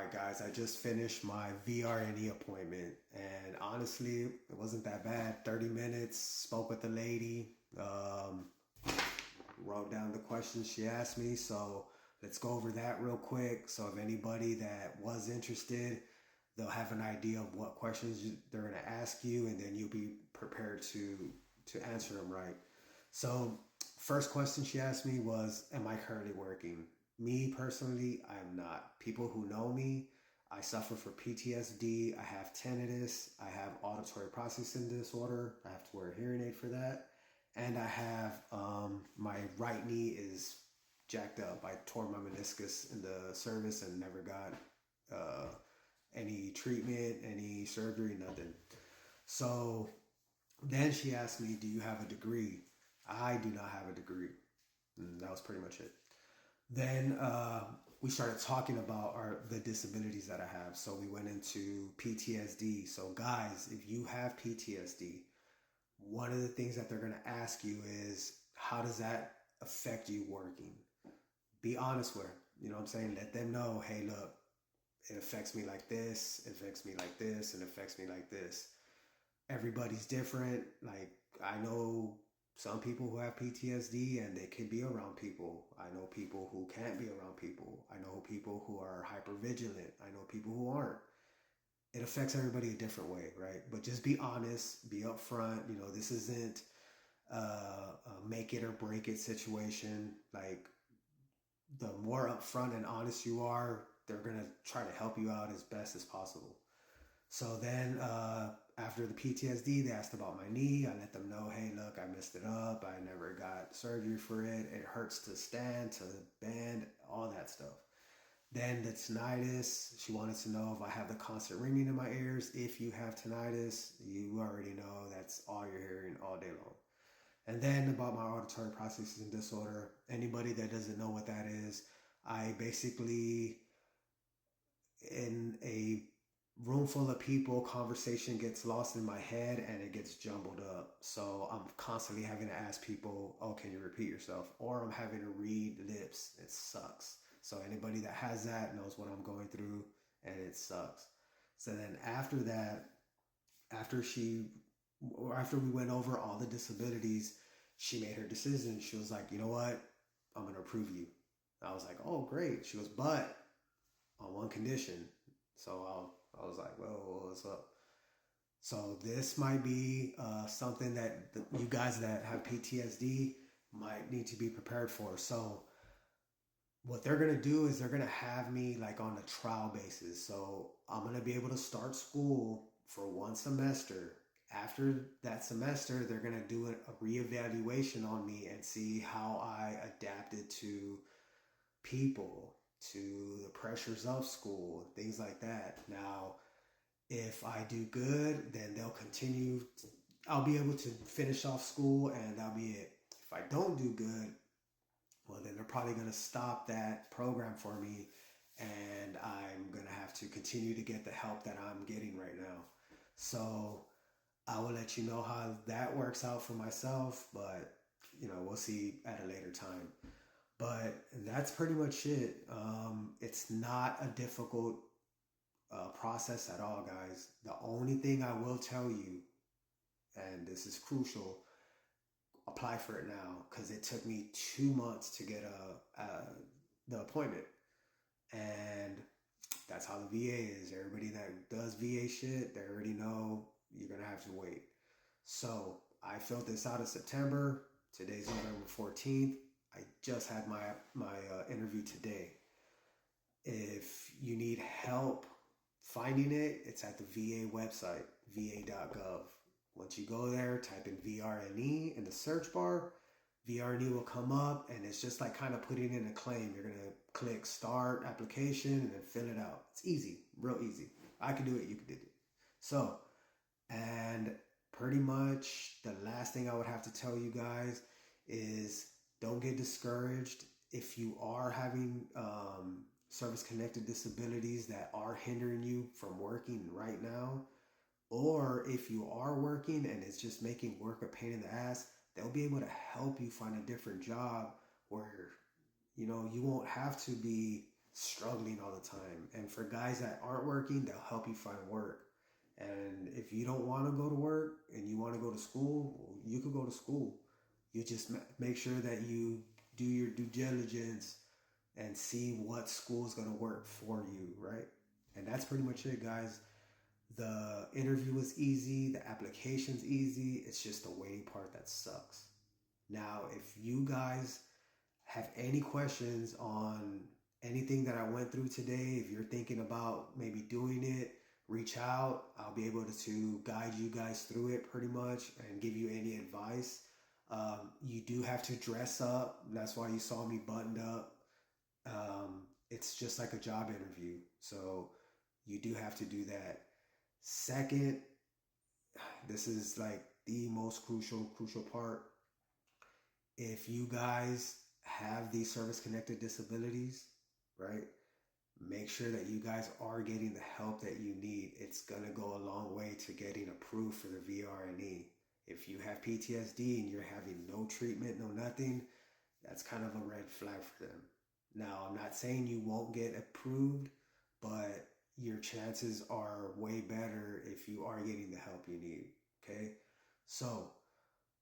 Alright guys, I just finished my VR&E appointment and honestly, it wasn't that bad. 30 minutes, spoke with the lady, wrote down the questions she asked me. So let's go over that real quick. So if anybody that was interested, they'll have an idea of what questions they're going to ask you, and then you'll be prepared to answer them right. So first question she asked me was, am I currently working? Me personally, I'm not. People who know me, I suffer from PTSD. I have tinnitus. I have auditory processing disorder. I have to wear a hearing aid for that. And I have my right knee is jacked up. I tore my meniscus in the service and never got uh, any treatment, any surgery, nothing. So then she asked me, do you have a degree? I do not have a degree. And that was pretty much it. Then we started talking about the disabilities that I have. So we went into PTSD. So guys, if you have PTSD, one of the things that they're going to ask you is, how does that affect you working? Be honest with them. You know what I'm saying? Let them know, hey, look, it affects me like this, it affects me like this, and it affects me like this. Everybody's different. Like, I know some people who have PTSD and they can be around people. I know people who can't be around people. I know people who are hypervigilant. I know people who aren't. It affects everybody a different way, right? But just be honest, be upfront. You know, this isn't a make it or break it situation. Like, the more upfront and honest you are, they're gonna try to help you out as best as possible. So then after the PTSD, they asked about my knee. I let them know, hey, look, I messed it up. I never got surgery for it. It hurts to stand, to bend, all that stuff. Then the tinnitus, she wanted to know if I have the constant ringing in my ears. If you have tinnitus, you already know that's all you're hearing all day long. And then about my auditory processing disorder, anybody that doesn't know what that is, I basically, in a room full of people, conversation gets lost in my head and it gets jumbled up. So I'm constantly having to ask people, oh, can you repeat yourself? Or I'm having to read lips. It sucks. So anybody that has that knows what I'm going through, and it sucks. So then after that, after she, after we went over all the disabilities, she made her decision. She was like, you know what? I'm going to approve you. I was like, oh, great. She goes, but on one condition. So I was like, well, what's up? So this might be something that you guys that have PTSD might need to be prepared for. So what they're going to do is they're going to have me like on a trial basis. So I'm going to be able to start school for one semester. After that semester, they're going to do a reevaluation on me and see how I adapted to people, to the pressures of school, things like that. Now, if I do good, then they'll continue. I'll be able to finish off school and that'll be it. If I don't do good, well, then they're probably going to stop that program for me, and I'm going to have to continue to get the help that I'm getting right now. So I will let you know how that works out for myself, but you know, we'll see at a later time. But that's pretty much it. It's not a difficult process at all, guys. The only thing I will tell you, and this is crucial, apply for it now, because it took me 2 months to get the appointment, and that's how the VA is. Everybody that does VA shit, they already know you're gonna have to wait. So I filled this out in September. Today's November 14th. I just had my interview today. If you need help finding it, it's at the VA website, va.gov. Once you go there, type in VR&E in the search bar. VR&E will come up, and it's just like kind of putting in a claim. You're going to click start application and then fill it out. It's easy, real easy. I can do it, you can do it. So, and pretty much the last thing I would have to tell you guys is don't get discouraged. If you are having service-connected disabilities that are hindering you from working right now, or if you are working and it's just making work a pain in the ass, they'll be able to help you find a different job where, you know, you won't have to be struggling all the time. And for guys that aren't working, they'll help you find work. And if you don't want to go to work and you want to go to school, well, you could go to school. You just make sure that you do your due diligence and see what school is going to work for you, right? And that's pretty much it, guys. The interview is easy, the application's easy. It's just the waiting part that sucks. Now, if you guys have any questions on anything that I went through today, if you're thinking about maybe doing it, reach out. I'll be able to guide you guys through it pretty much and give you any advice. You do have to dress up. That's why you saw me buttoned up. It's just like a job interview. So you do have to do that. Second, this is like the most crucial part. If you guys have these service-connected disabilities, right, make sure that you guys are getting the help that you need. It's going to go a long way to getting approved for the VR&E. If you have PTSD and you're having no treatment, no nothing, that's kind of a red flag for them. Now, I'm not saying you won't get approved, but your chances are way better if you are getting the help you need, okay? So,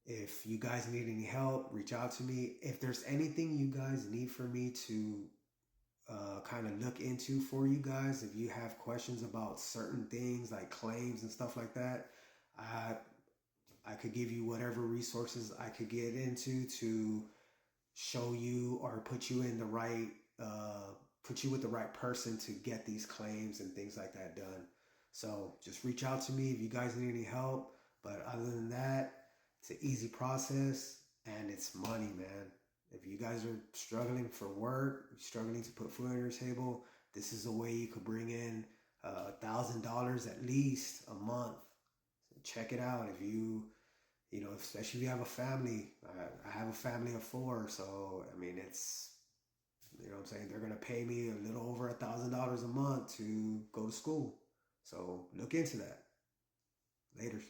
if you guys need any help, reach out to me. If there's anything you guys need for me to kind of look into for you guys, if you have questions about certain things like claims and stuff like that, I could give you whatever resources I could get into to show you or put you in the right, put you with the right person to get these claims and things like that done. So just reach out to me if you guys need any help. But other than that, it's an easy process and it's money, man. If you guys are struggling for work, struggling to put food on your table, this is a way you could bring in $1,000 at least a month. So check it out. If you know, especially if you have a family. I have a family of 4, so I mean, it's, you know what I'm saying, they're gonna pay me a little over $1,000 a month to go to school. So look into that. Later.